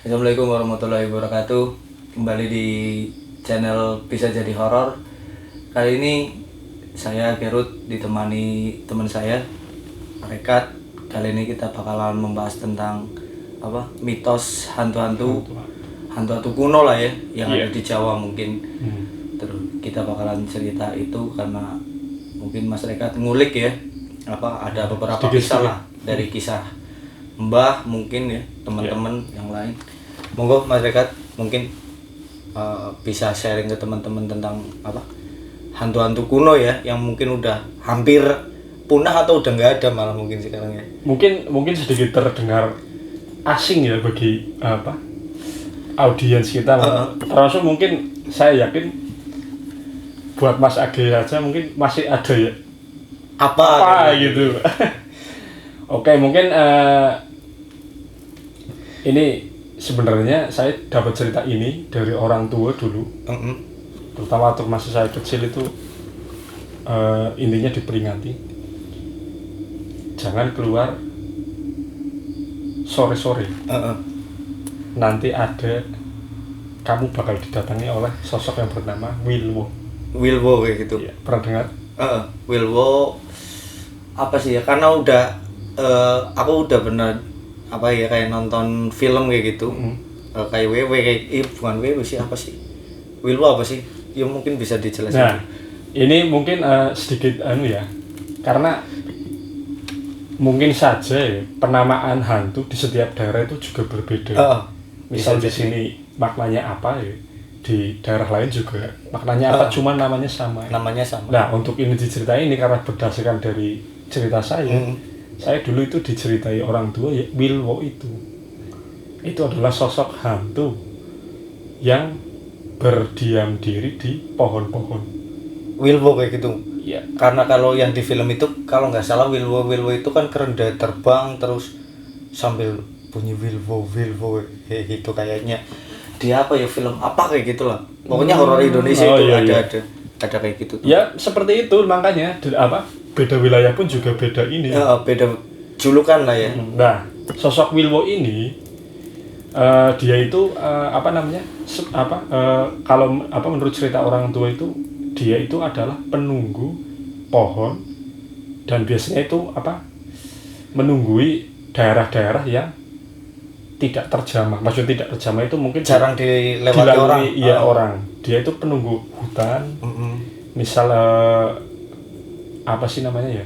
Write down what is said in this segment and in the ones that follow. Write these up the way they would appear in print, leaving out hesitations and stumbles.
Assalamualaikum warahmatullahi wabarakatuh. Kembali di channel Bisa Jadi Horor. Kali ini saya Gerut ditemani teman saya Rekat. Kali ini kita bakalan membahas tentang mitos hantu-hantu kuno lah ya, yang ada di Jawa mungkin. Terus kita bakalan cerita itu karena mungkin Mas Rekat ngulik ya, ada beberapa kisah lah dari kisah Mbah mungkin ya, teman-teman yang lain. Monggo Mas Rekat mungkin bisa sharing ke teman-teman tentang hantu-hantu kuno ya, yang mungkin udah hampir punah atau udah nggak ada malah mungkin sekarang ya. Mungkin sedikit terdengar asing ya bagi audiens kita. Termasuk mungkin saya yakin buat Mas Age aja mungkin masih ada ya. Apa gitu. Oke, mungkin ini sebenarnya saya dapat cerita ini dari orang tua dulu. Terutama waktu masa saya kecil itu intinya diperingati jangan keluar sore-sore. Nanti kamu bakal didatangi oleh sosok yang bernama Wilwo. Wilwo kayak gitu. Ya, pernah dengar? Wilwo apa sih ya? Karena aku udah bener kayak nonton film kayak gitu. Kayak WW bukan WW sih, apa sih? Wilwo apa sih? Ya mungkin bisa dijelasin. Nah, ini mungkin sedikit ya. Karena mungkin saja ya, penamaan hantu di setiap daerah itu juga berbeda. Misal di sini maknanya apa ya, di daerah lain juga maknanya apa, cuma namanya sama. Namanya sama. Nah, untuk ini diceritain ini karena berdasarkan dari cerita saya. Saya dulu itu diceritai orang tua ya, Wilwo itu adalah sosok hantu yang berdiam diri di pohon-pohon. Wilwo kayak gitu. Iya. Karena kalau yang di film itu kalau nggak salah Wilwo itu kan kerenda terbang terus sambil bunyi Wilwo kayak gitu kayaknya. Dia apa ya, film apa kayak gitulah. Pokoknya horor Indonesia itu ada kayak gitu tuh. Ya, seperti itu makanya beda wilayah pun juga beda ini. Beda julukan lah ya. Nah, sosok Wilwo ini dia itu kalau menurut cerita orang tua itu dia itu adalah penunggu pohon, dan biasanya itu menunggui daerah-daerah yang tidak terjamah. Maksud tidak terjamah itu mungkin jarang dilewati orang. Iya, orang. Dia itu penunggu hutan. Misal apa sih namanya ya?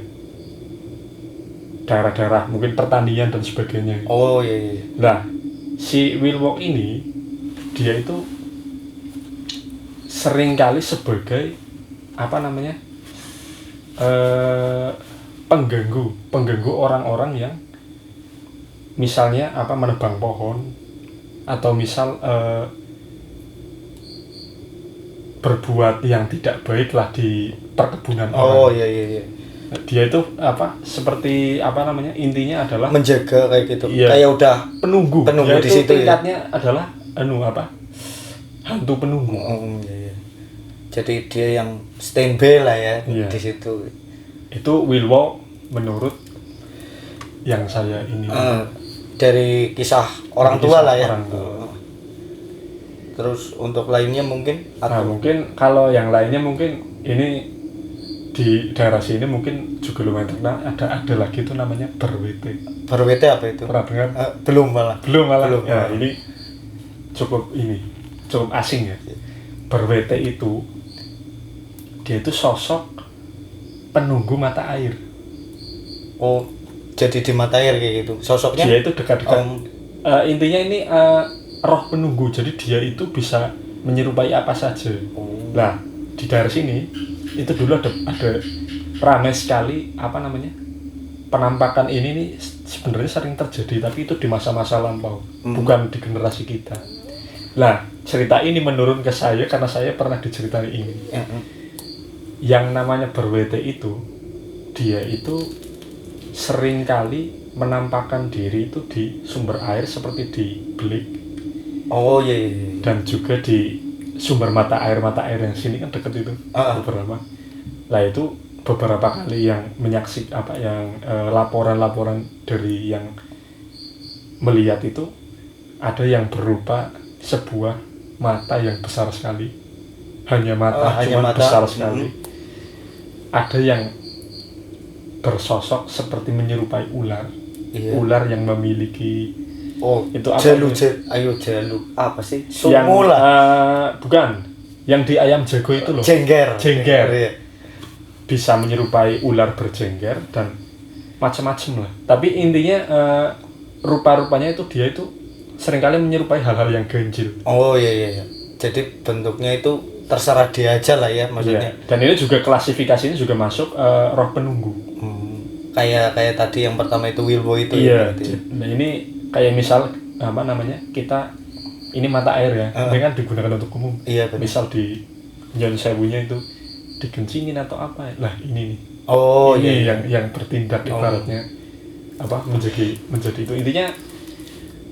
Daerah-daerah mungkin pertanian dan sebagainya. Oh iya. Nah, si Wilwo ini dia itu seringkali sebagai pengganggu orang-orang yang misalnya menebang pohon, atau misal berbuat yang tidak baik lah di perkebunan orang. Oh iya. Dia itu seperti intinya adalah menjaga kayak gitu. Iya. Kayak udah penunggu di itu situ tingkatnya ya? Adalah hantu penunggu. Iya. Jadi dia yang standby lah ya. Iya. Di situ. Itu Wilwo menurut yang saya ini dari kisah orang tua lah ya. Orang tua. Terus untuk lainnya mungkin mungkin kalau yang lainnya mungkin ini di daerah sini mungkin juga lumayan terkenal. Ada lagi itu namanya Berwete. Berwete apa itu? Pernah dengar? Belum malah. Ya, ini cukup asing ya. Berwete itu dia itu sosok penunggu mata air. Oh, jadi di mata air kayak gitu. Sosoknya dia itu dekat-dekat. Intinya ini roh penunggu. Jadi dia itu bisa menyerupai apa saja. Nah, di daerah sini itu dulu ada ramai sekali penampakan ini nih, sebenarnya sering terjadi, tapi itu di masa-masa lampau, bukan di generasi kita. Nah, cerita ini menurun ke saya karena saya pernah diceritain ini. Yang namanya Berwete itu, dia itu seringkali menampakkan diri itu di sumber air seperti di Belik. Oh iya. Dan juga di sumber mata air yang sini kan deket itu beberapa. Lah itu beberapa kali yang menyaksikan laporan-laporan dari yang melihat itu, ada yang berupa sebuah mata yang besar sekali, hanya mata, hanya cuma mata. besar sekali. Ada yang bersosok seperti menyerupai ular, ular yang memiliki itu apa? Jalu apa sih? Yang Sungu lah. Bukan, yang di ayam jago itu loh. Jengger. Iya. Bisa menyerupai ular berjengger dan macam-macam lah. Tapi intinya rupa-rupanya itu dia itu seringkali menyerupai hal-hal yang ganjil. Oh iya. Jadi bentuknya itu terserah dia aja lah ya maksudnya. Iya. Dan ini juga klasifikasinya juga masuk roh penunggu. Kayak tadi yang pertama itu Wilbo itu. Iya. Ya, nah ini kayak misal apa namanya, kita ini mata air ya, ini kan digunakan untuk umum. Iya, betul. Misal di Nyon Sewunya itu dikencingin atau apa, lah ini nih. Ini yang bertindak ibaratnya apa menjadi itu intinya.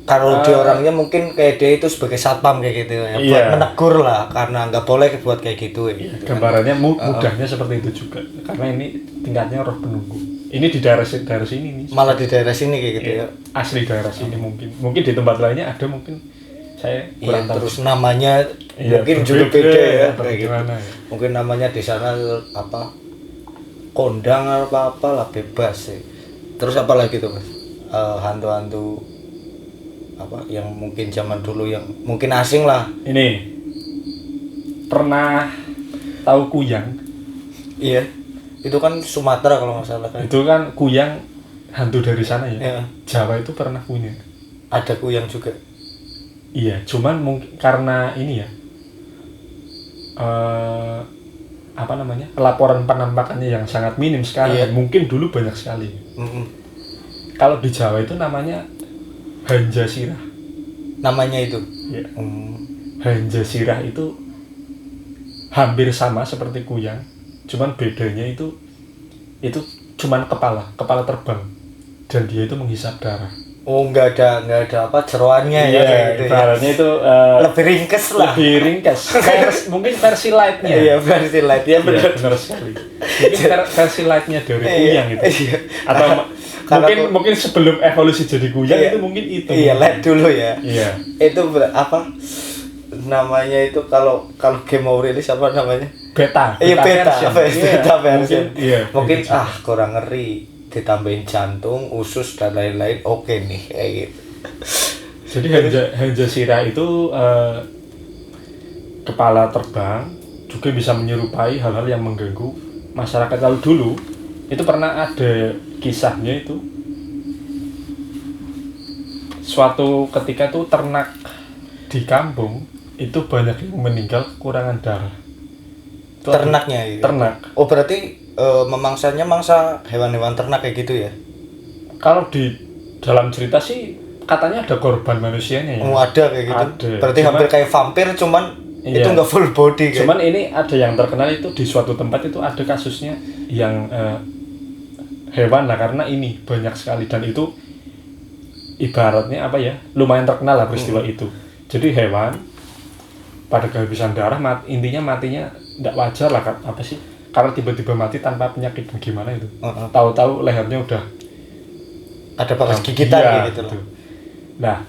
Kalau di orangnya mungkin kayak dia itu sebagai satpam kayak gitu ya, buat menegur lah karena nggak boleh buat kayak gitu ya. Gitu gambarannya mudahnya seperti itu juga, karena ini tingkatnya roh penunggu. Ini di daerah sini nih. Malah di daerah sini kayak gitu ya. Asli daerah sini mungkin di tempat lainnya ada, mungkin saya kurang tahu. Terus namanya mungkin juga beda ya kayak gitu. Ya? Mungkin namanya di sana apa kondang apa lah bebas sih. Terus apa lagi tuh Mas? Hantu-hantu apa yang mungkin zaman dulu yang mungkin asing lah. Ini pernah tahu kuyang? Iya. Itu kan Sumatera kalau nggak salah kan. Itu kan kuyang hantu dari sana ya. Iya. Jawa itu pernah punya. Ada kuyang juga. Iya, cuman mungkin karena ini ya. Apa namanya? Laporan penampakannya yang sangat minim sekali. Iya. Mungkin dulu banyak sekali. Kalau di Jawa itu namanya Hanja Sirah. Namanya itu. Ya. Hanja Sirah itu hampir sama seperti kuyang, cuman bedanya itu cuman kepala terbang dan dia itu menghisap darah. Oh, nggak ada apa jeroannya ya kayak gitu. Ibaratnya itu lebih ringkes lah. Lebih ringkes. Mungkin versi lightnya. Iya, versi light ya benar sekali. Mungkin versi lightnya dari kuyang itu. Iya. Atau mungkin sebelum evolusi jadi kuyang itu mungkin itu. Iya, light dulu ya. Iya. Itu apa? Namanya itu kalau game mau rilis apa namanya? Beta version. Iya. Mungkin kurang ngeri, ditambahin jantung, usus dan lain-lain. Oke nih kayak gitu. Jadi Hanja Sirah itu kepala terbang, juga bisa menyerupai hal-hal yang mengganggu masyarakat. Kalau dulu itu pernah ada kisahnya itu, suatu ketika tuh ternak di kampung itu banyak yang meninggal kekurangan darah. Ternaknya itu. Ternak. Oh, berarti memangsanya mangsa hewan-hewan ternak kayak gitu ya? Kalau di dalam cerita sih katanya ada korban manusianya ya. Oh, ada kayak gitu. Ada. Berarti hampir kayak vampir, cuman itu nggak full body kan? Cuman ini ada yang terkenal itu di suatu tempat itu ada kasusnya yang hewan lah, karena ini banyak sekali dan itu ibaratnya apa ya, lumayan terkenal lah peristiwa itu. Jadi hewan pada kehabisan darah, intinya matinya tidak wajar lah, apa sih, karena tiba-tiba mati tanpa penyakit gimana itu. Tahu-tahu lehernya udah ada bekas gigitan gitu loh. Nah,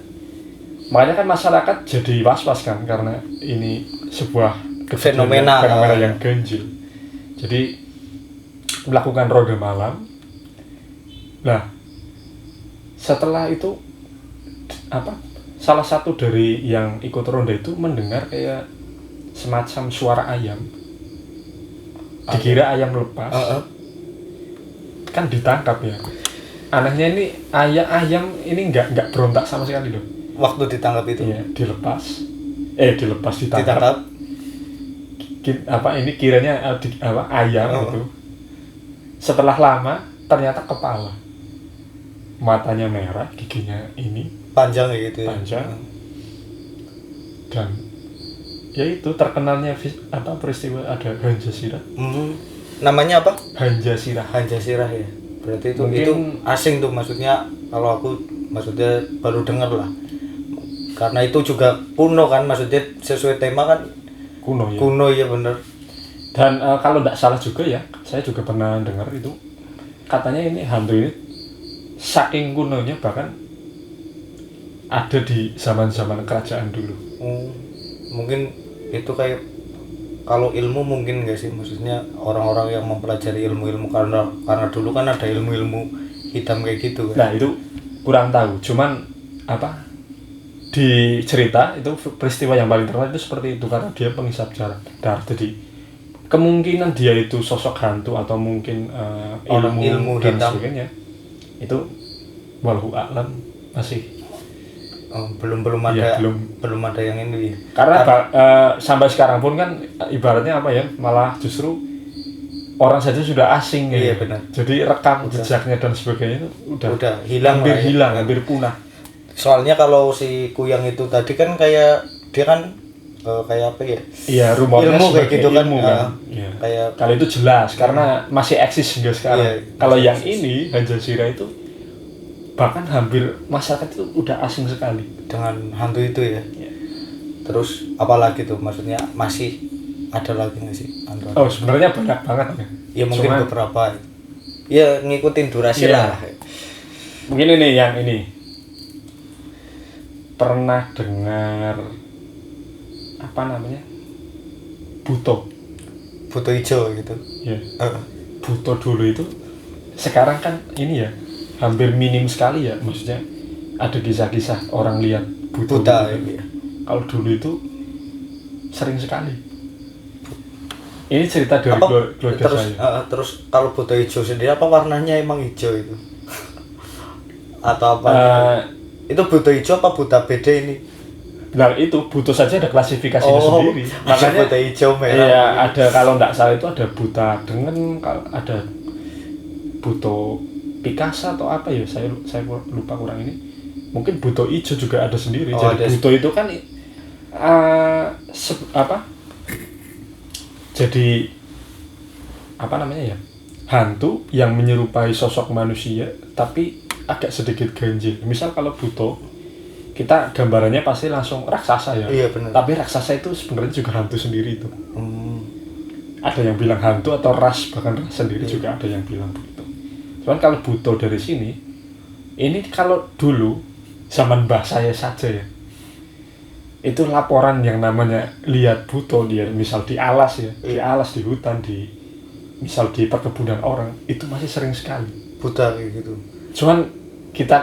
makanya kan masyarakat jadi was-was kan, karena ini sebuah fenomena yang ganjil. Jadi melakukan ronda malam. Nah, setelah itu salah satu dari yang ikut ronda itu mendengar kayak semacam suara ayam. Dikira ayam lepas. Kan ditangkap ya. Anehnya ini ayam ini nggak berontak sama sekali loh. Waktu ditangkap itu? Iya, ditangkap. Ini kiranya ayam gitu. Setelah lama ternyata kepala. Matanya merah, giginya ini panjang gitu ya. Panjang. Dan ya itu terkenalnya peristiwa ada Hanja Sirah. Namanya apa? Hanja Sirah. Hanja Sirah ya. Berarti itu asing tuh, maksudnya kalau aku maksudnya baru dengar lah. Karena itu juga kuno kan, maksudnya sesuai tema kan kuno ya. Kuno ya bener. Dan kalau tidak salah juga ya, saya juga pernah dengar itu katanya ini hantu ini saking kunonya bahkan ada di zaman-zaman kerajaan dulu. Mungkin itu kayak kalau ilmu mungkin nggak sih, maksudnya orang-orang yang mempelajari ilmu-ilmu karena dulu kan ada ilmu-ilmu hitam kayak gitu kan. Nah itu kurang tahu, cuman apa di cerita itu peristiwa yang paling terkenal itu seperti itu karena dia penghisap darah. Jadi kemungkinan dia itu sosok hantu atau mungkin ilmu dan hitam. sebagainya itu wallahu a'lam masih belum ada ya, belum ada yang ini karena sampai sekarang pun kan ibaratnya apa ya, malah justru orang saja sudah asing ya. Iya benar. Jadi rekam jejaknya dan sebagainya itu udah hilang, hampir punah. Soalnya kalau si Kuyang itu tadi kan kayak dia kan kayak apa ya? Iya, rumornya ilmu kayak gitu ilmu kan. Ya. Kayak kalau itu jelas karena masih eksis hingga sekarang. Iya, kalau yang ini Hanjasira itu bahkan hampir masyarakat itu udah asing sekali dengan hantu itu ya. Ya. Terus apalagi tuh, maksudnya masih ada lagi nggak sih hantu? Oh sebenarnya banyak banget ya. Ya mungkin Cuman, beberapa. Ya ngikutin durasi iya. lah. Mungkin ini yang ini pernah dengar apa namanya, Buto hijau gitu. ya. Buto dulu itu sekarang kan ini ya hampir minim sekali ya, maksudnya ada kisah-kisah orang lihat buta gitu. ya. Kalau dulu itu sering sekali. Ini cerita dari keluarga terus, saya. terus kalau buta hijau sendiri apa warnanya emang hijau itu? Atau apa? Itu buta hijau apa buta beda ini? Nah itu buta saja ada klasifikasinya sendiri. Makanya buta hijau merah. Iya, ada kalau nggak salah itu ada buta dengan, ada buta Picasa atau apa ya, saya lupa kurang ini. Mungkin buto hijau juga ada sendiri. Jadi buto itu kan apa? Jadi apa namanya ya? Hantu yang menyerupai sosok manusia tapi agak sedikit ganjil. Misal kalau buto kita gambarannya pasti langsung raksasa ya. Iya benar. Tapi raksasa itu sebenarnya juga hantu sendiri itu. Ada yang bilang hantu atau ras, bahkan ras sendiri juga ada yang bilang begitu. Cuman kalau buto dari sini, ini kalau dulu zaman mbah saya saja ya, itu laporan yang namanya lihat buto dia misal di alas ya, di alas, di hutan, di misal di perkebunan orang, itu masih sering sekali buta kayak gitu. Cuman kita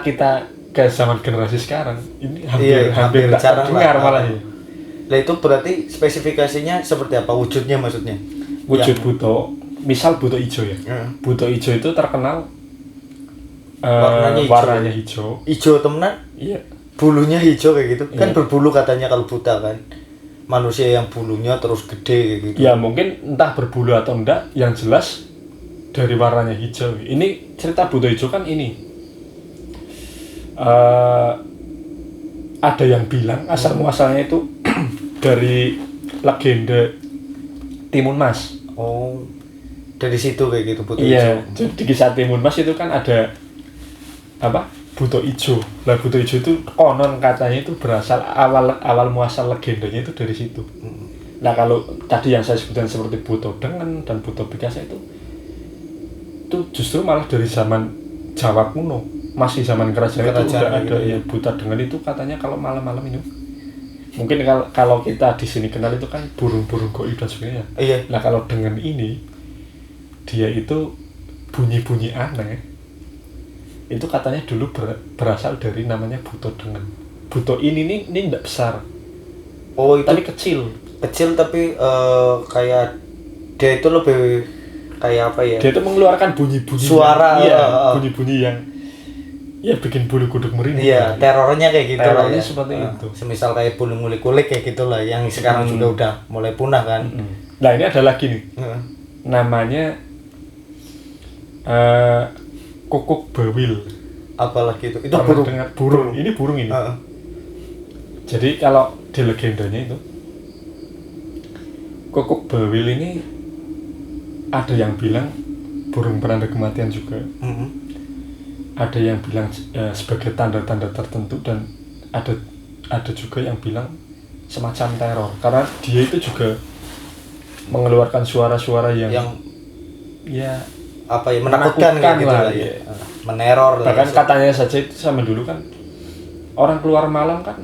ke zaman generasi sekarang ini hampir jarang dengar malah ya. Lah itu berarti spesifikasinya seperti apa wujudnya, maksudnya? Wujud buto, misal buto hijau ya. Buto hijau itu terkenal warnanya hijau. Hijau temenan? Iya. Bulunya hijau kayak gitu. Kan Iya. berbulu katanya kalau buta kan. Manusia yang bulunya terus gede kayak gitu. Ya mungkin entah berbulu atau enggak, yang jelas dari warnanya hijau. Ini cerita buto hijau kan ini. Ada yang bilang asal muasalnya itu dari legenda Timun Mas. Oh, dari situ kayak gitu buto Iya, hijau. jadi di kisah Timun Mas itu kan ada apa? Buto hijau. Lah buto hijau itu konon katanya itu berasal awal muasal legendanya itu dari situ. Nah kalau tadi yang saya sebutkan seperti buto dengan dan buto Picasa itu justru malah dari zaman Jawa kuno, masih zaman kerajaan itu udah ada gitu, ya. Buta dengan itu katanya kalau malam-malam ini mungkin kalau kita di sini kenal itu kan burung-burung goib dan sebagainya. Iya. Nah kalau dengan ini dia itu bunyi-bunyi aneh, itu katanya dulu berasal dari namanya buto dengan. Buto ini enggak besar. Oh itu tapi kecil tapi kayak dia itu lebih kayak apa ya? Dia itu mengeluarkan bunyi-bunyi suara, bunyi-bunyi yang ya bikin bulu kuduk merinding. Iya, terornya kayak gitu. Terornya lah ya. Seperti itu. Semisal kayak bulu ngulik-ngulik kayak gitulah yang sekarang juga udah mulai punah kan. Nah ini ada lagi nih. Namanya kukuk bawil. Apalagi itu? Itu burung. Burung. Ini burung ini. Jadi kalau di legendanya itu kukuk bawil ini ada yang bilang burung penanda kematian juga. Ada yang bilang sebagai tanda-tanda tertentu dan ada juga yang bilang semacam teror karena dia itu juga mengeluarkan suara-suara yang ya apa ya, menakutkan kayak gitu lah ya. Meneror lah. Bahkan katanya saja itu sama dulu kan orang keluar malam kan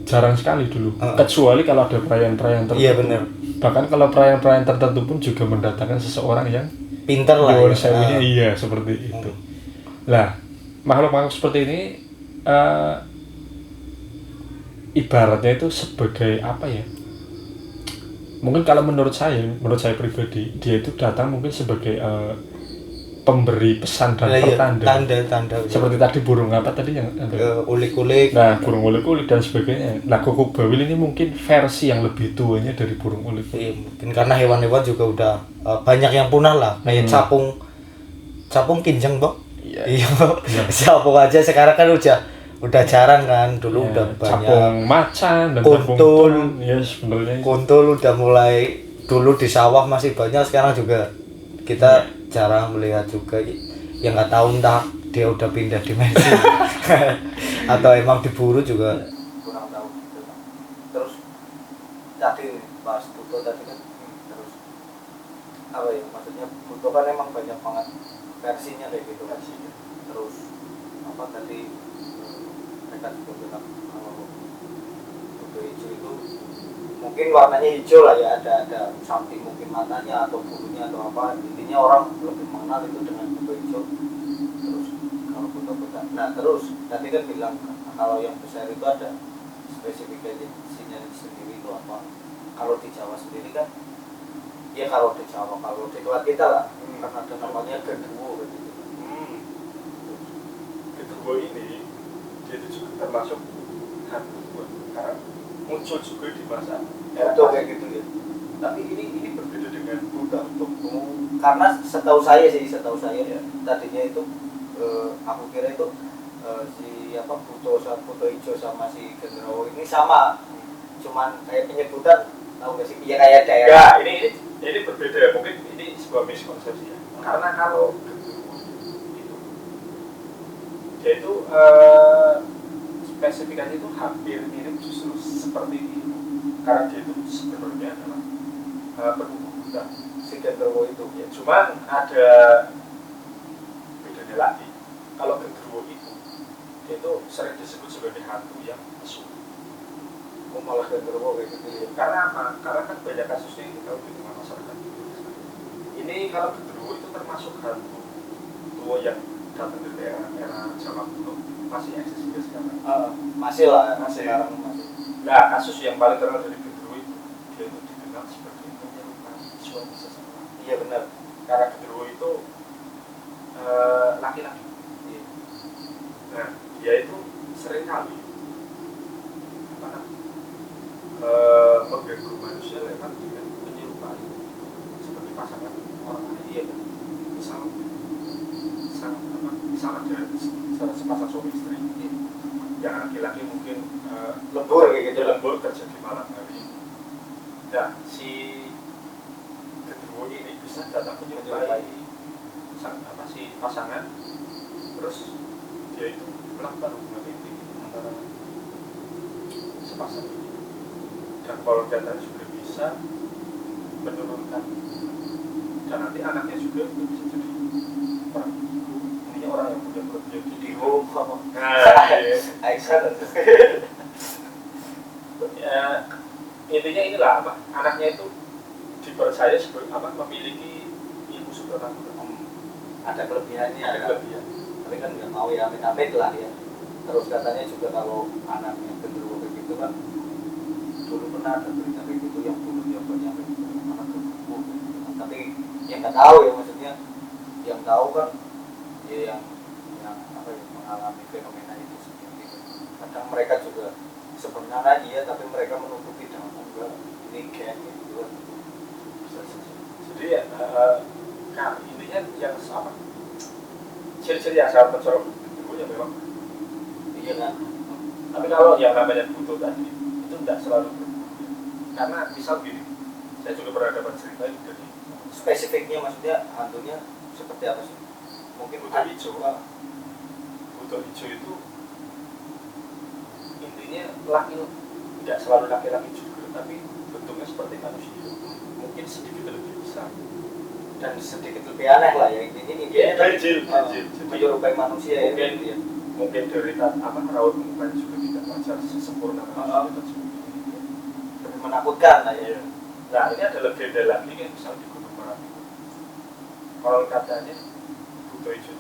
jarang sekali dulu, kecuali kalau ada perayaan-perayaan tertentu. Iya benar. Bahkan kalau perayaan-perayaan tertentu pun juga mendatangkan seseorang yang Pinter lah nyuwun ya. sewunya, iya seperti itu. Lah, makhluk-makhluk seperti ini ibaratnya itu sebagai apa ya? Mungkin kalau menurut saya pribadi, dia itu datang mungkin sebagai pemberi pesan dan pertanda. Tanda. Seperti tadi burung apa tadi yang ulik-ulik. Nah, burung ulik-ulik dan sebagainya. Nah, Kukuk Bawil ini mungkin versi yang lebih tuanya dari burung ulik-ulik. Iya, mungkin karena hewan-hewan juga udah banyak yang punah lah, kayak capung kinjeng, Bok. Iya. Capung aja sekarang kan udah jarang kan, dulu udah banyak. Capung macan dan kuntul. Ya sebenarnya Kuntul udah mulai, dulu di sawah masih banyak, sekarang juga kita jarang melihat juga. Yang nggak tahu entah dia udah pindah dimensi atau emang diburu juga kurang tahu gitu. Terus tadi bahas Buto tadi kan, terus apa ya, maksudnya Buto kan emang banyak banget versinya kayak gitu kan. Terus apa tadi mereka juga bilang kalau Buto hijau itu mungkin warnanya hijau lah ya, ada samping mungkin matanya atau bulunya atau apa, intinya orang lebih mengenal itu dengan Buto hijau. Terus kalau Buto-Buto, nah terus tadi kan bilang kalau yang besar itu ada spesifikasinya sendiri itu apa. Kalau di Jawa sendiri kan ya, kalau di Jawa, kalau di luar kita lah kan ada namanya genderuwo gitu. Genderuwo ini dia itu juga termasuk hantu, karena muncul juga di masa Buto kayak gitu ya. Tapi ini berbeda dengan Buto. Karena setahu saya ya, tadinya itu aku kira itu si apa Buto hijau sama si genderuwo ini sama, cuman kayak penyebutan, tahu nggak sih? Iya kayak daerah. Ya, ini berbeda, mungkin ini sebuah miskonsepsi ya. Karena kalau genderuwo itu dia itu spesifikasi itu hampir mirip justru seperti itu. Karena dia itu sebenarnya adalah penunggu hutan, Si genderuwo itu ya. Cuman ada bedanya lagi. Kalau genderuwo itu dia itu sering disebut sebagai hantu yang mesum. malah genderuwo kayak gitu ya. Karena apa? Karena kan banyak kasusnya yang kita tahu di tengah masyarakat. Ini kalau genderuwo itu termasuk hantu tua yang datang dari era Jawa kuno, masih eksis hingga sekarang. Masih lah, Masih. sekarang masih. Nah, kasus yang paling terkenal dari genderuwo itu, dia itu dikenal sebagai menyerupai suami seseorang. Iya benar. Karena genderuwo itu laki-laki. Iya. Nah, dia itu sering kali mengganggu manusia lewat dengan menyerupai seperti pasangan orang lain. Iya. Misal ada sepasang suami istri, yang laki-laki mungkin Lembur kayak gitu. lembur terjadi malam hari. Nah, si genderuwo ini bisa datang menyerupai si pasangan, terus dia itu melakukan hubungan intim antara sepasang ini. Dan kalau datang juga bisa menurunkan, dan nanti anaknya juga bisa jadi orang ibu. Ini orang yang punya kelebihan di Diwo apa? Aisyah. Ya, intinya inilah apa, anaknya itu dipercaya sebagai apa, memiliki ilmu supernatural. Ada kelebihannya. Ada kelebihan. Tapi kan nggak mau ya, amit-amit lah ya. Terus katanya juga kalau anaknya genderuwo kayak gitu kan, dulu pernah ada berita kayak gitu yang dulu dia banyak kayak gitu, anak genderuwo kayak gitu. Tapi yang nggak tahu ya, maksudnya yang tahu kan ya yang apa ya, mengalami fenomena itu sendiri. Kadang mereka juga sebenarnya iya, tapi mereka menutupi dengan enggak, ini geng gitu kan. Jadi ya, nah intinya yang sama, ciri-ciri yang sangat mencolok itu ya memang. Iya kan. Tapi kalau yang namanya Buto tadi itu tidak selalu berbeda. Karena misal gini, saya juga pernah dapat cerita dari Spesifiknya maksudnya hantunya seperti apa sih? Mungkin Buto hijau. Buto hijau itu intinya tidak selalu laki-laki juga, tapi bentuknya seperti manusia, mungkin sedikit lebih besar dan sedikit lebih aneh lah ya, intinya kecil, menyerupai manusia ya, mungkin gitu ya. mungkin dari raut mukanya juga tidak wajar sesempurna Lebih menakutkan lah ya. Nah ini ada legenda lagi kan misal di Gunung Merapi. Orang katanya buto hijau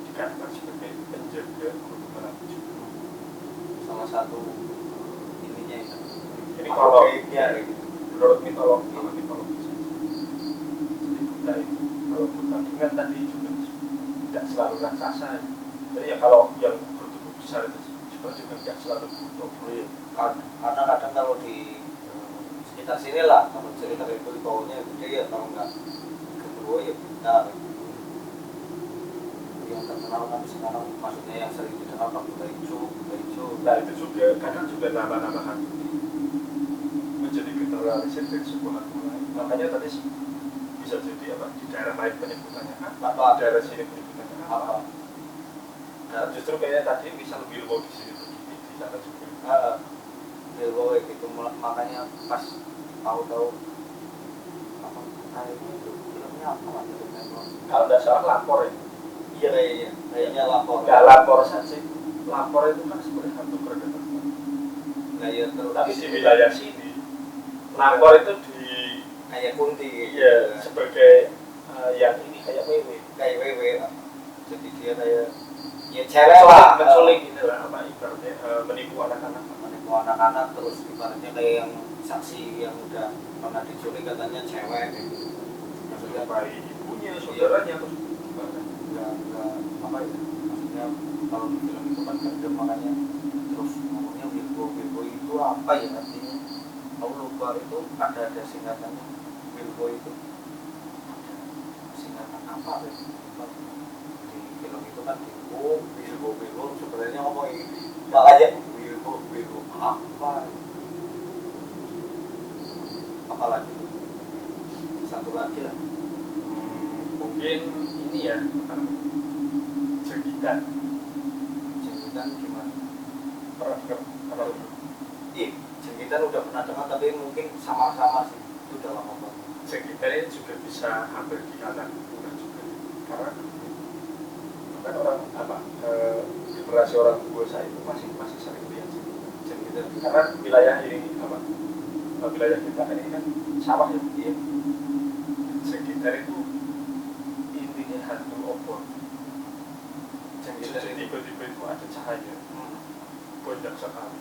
dikatakan sebagai penjaga Gunung Merapi juga. Salah satu ininya itu. Ini kalau ya, menurut mitologi jadi buta itu kalau buta ingat tadi juga tidak selalu raksasa. Jadi ya kalau yang bertubuh besar itu juga tidak selalu buta. Karena kadang kalau di sekitar sini lah, kalau cerita itu di bawahnya gede ya, kalau nggak kedua ya buta. Yang terkenal kan sekarang maksudnya yang sering dikenal Pak Buta Hijau. Nah itu juga kadang juga nama-nama hantu menjadi generalisir dari sebuah hantu lain. Makanya tadi bisa jadi di daerah lain penyebutannya apa, di daerah sini penyebutannya apa. Nah justru kayaknya tadi bisa lebih low di sini di sana juga. Low itu makanya pas tahu-tahu apa kayaknya itu filmnya apa kalau tidak salah lapor ya. Iya kayaknya lapor. Nggak lapor saja. Lapor itu kan sebenarnya hantu predator. Nah ya terus. Tapi di wilayah sini, lapor itu di kayak kunti. Iya. Sebagai yang ini kayak wewe. Kayak wewe. Jadi dia kayak ya cewek lah. Menculik ini lah ibaratnya menipu anak-anak. Menipu anak-anak terus ibaratnya kayak yang saksi yang udah pernah diculik katanya cewek. Maksudnya bayi ibunya, saudaranya atau nggak apa ya maksudnya kalau di film itu kan ada makanya terus ngomongnya Wilbo itu apa ya artinya aku lupa itu ada singkatannya Wilbo itu singkatan apa ya di film itu kan Wilbo sebenarnya ngomongin makanya Wilbo apa lagi satu lagi lah mungkin ini ya jangkitan gimana pernah iya jangkitan udah pernah dengar tapi mungkin sama-sama sih itu udah lama banget. Jangkitan ini juga bisa hampir di anak muda juga karena kan orang generasi orang tua saya itu masih sering lihat jangkitan karena wilayah ini wilayah kita ini kan sawah ya. Iya. Jangkitan itu hantu obor. Jadi tiba-tiba itu ada cahaya banyak sekali.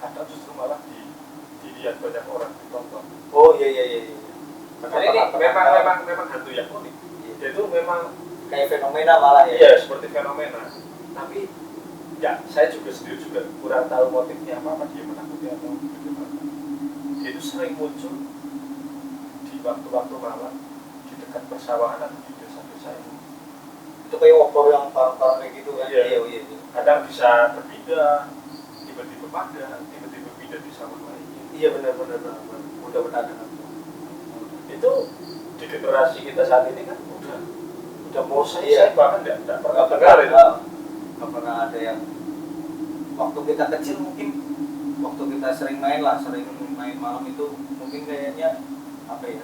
Kadang justru malah dilihat banyak orang ditonton. Oh iya. Jadi ini memang hantu yang unik. Dia itu memang kayak fenomena malah ya. Iya seperti fenomena. Tapi ya saya sendiri juga kurang tahu motifnya apa dia menakuti atau bagaimana. Dia itu sering muncul di waktu-waktu malam di dekat persawahan atau di desa-desa ini. Itu kayak obor yang parang-parang kayak gitu kan. Iya. Kadang bisa berpindah, tiba-tiba padam, tiba-tiba pindah di sawah lainnya. Iya benar. Udah pernah dengar. Itu di generasi kita saat ini kan udah mau saya bahkan tidak pernah dengar itu. Nggak pernah ada yang waktu kita kecil mungkin waktu kita sering main malam itu mungkin kayaknya apa ya?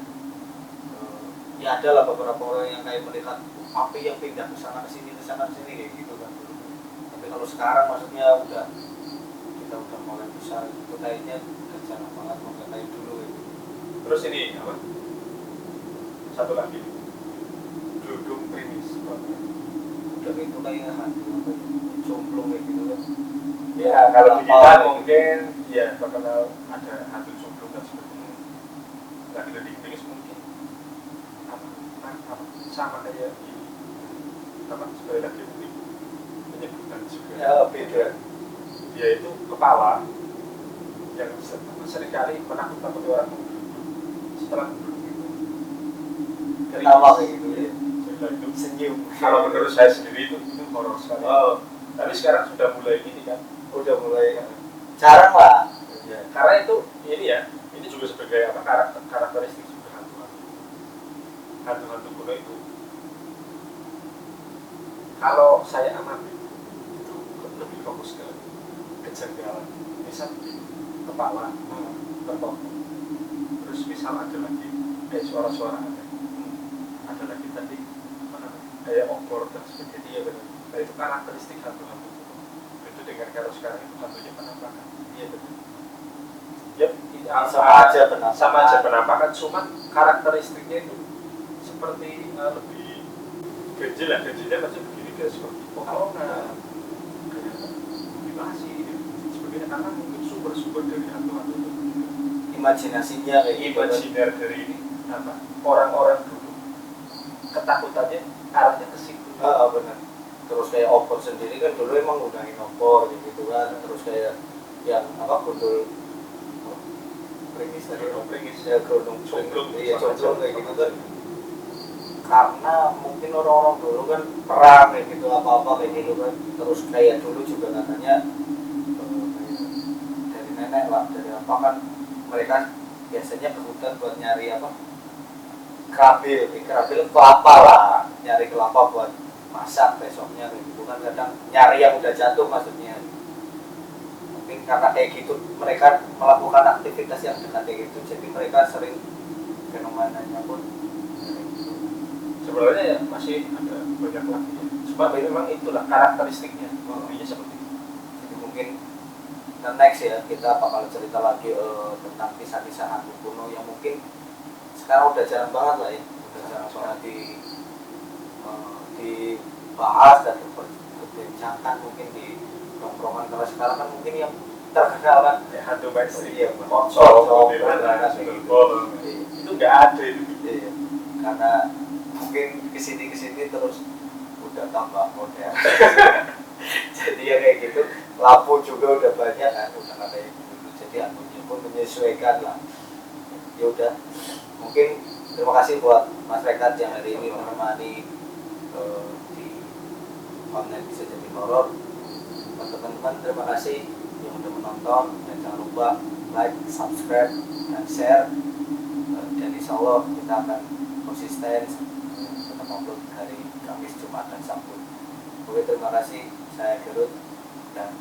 Ya ada lah beberapa orang yang kayak melihat api yang pindah ke sana ke sini kayak gitu kan. Tapi kalau sekarang maksudnya kita udah mulai besar itu kayaknya udah jarang banget nggak kayak dulu gitu. Terus ini apa? Satu lagi dudung primis. Udah itu kayak hantu apa ya? Jomblo kayak gitu kan. Ya kalau di kita mungkin ya terkenal ada hantu jomblo dan sebagainya. Nggak dudung primis mungkin sama kayak sekali lagi penyebutan juga ya beda. Dia itu kepala yang seringkali menakut-nakuti orang setelah duduk itu ketawa kayak gitu ya. Itu senyum. Kalau menurut saya sendiri itu horor sekali. Tapi sekarang sudah mulai ini kan udah mulai jarang lah ya. Karena itu ini juga sebagai karakteristik juga hantu kuno itu. Kalau saya amati itu lebih fokus ke kejanggalan. Misal di kepala terpotong, terus misal ada lagi suara-suara ada lagi tadi kayak obor dan sebagainya. Iya benar. Nah itu karakteristik hantu-hantu itu dengan kalau sekarang itu hantunya penampakan. Iya benar. Ya, sama aja penampakan, cuma karakteristiknya itu seperti lebih ganjil lah, ganjilnya macam begini kayak seperti potongan, kayak mutilasi, sebagainya, karena mungkin sumber-sumber dari hantu-hantu itu Imajinasinya kayak gitu. imajiner dari ini apa orang-orang dulu, ketakutannya arahnya ke situ. Benar. Terus kayak opor sendiri kan dulu emang gunain opor gitu kan. Terus kayak yang apa gundul pringis tadi, ya kerudung Congklung, iya congklung kayak gitu kan. Karena mungkin orang-orang dulu kan perang kayak gitu apa-apa kayak gitu kan. Terus kayak dulu juga katanya kayak dari nenek lah, dari apa kan mereka biasanya ke hutan buat nyari apa kerabil kelapa lah, nyari kelapa buat masak besoknya kayak gitu kan. Kadang nyari yang udah jatuh maksudnya. Mungkin karena kayak gitu mereka melakukan aktivitas yang dekat kayak gitu, jadi mereka sering fenomenanya pun Sebenarnya ya masih ada banyak lagi ya. Cuma memang itulah karakteristiknya, intinya seperti itu. jadi mungkin next ya kita bakal cerita lagi tentang kisah-kisah hantu kuno yang mungkin sekarang udah jarang banget lah ya, udah jarang banget dibahas dan diperbincangkan mungkin di nongkrongan. Kalau sekarang kan mungkin yang terkenal kan Ya, hantu mainstream, iya, pocong, kuntilanak, itu nggak ada itu. iya, karena mungkin kesini terus udah tambah modern. Jadi ya kayak gitu, lampu juga udah banyak kan, udah nggak kayak gitu, jadi hantunya pun menyesuaikan lah. Ya udah, mungkin terima kasih buat Mas Rekat yang hari ini menemani di konten Bisa Jadi Horor. Buat teman-teman terima kasih yang udah menonton, dan jangan lupa like, subscribe, dan share. Dan insya Allah kita akan konsisten tetap upload hari Kamis, Jumat, dan Sabtu. Oke, terima kasih. Saya Gerut dan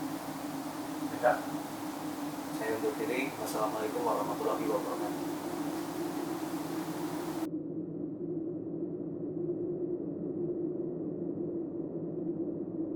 Tidak. saya undur diri. Wassalamualaikum warahmatullahi wabarakatuh.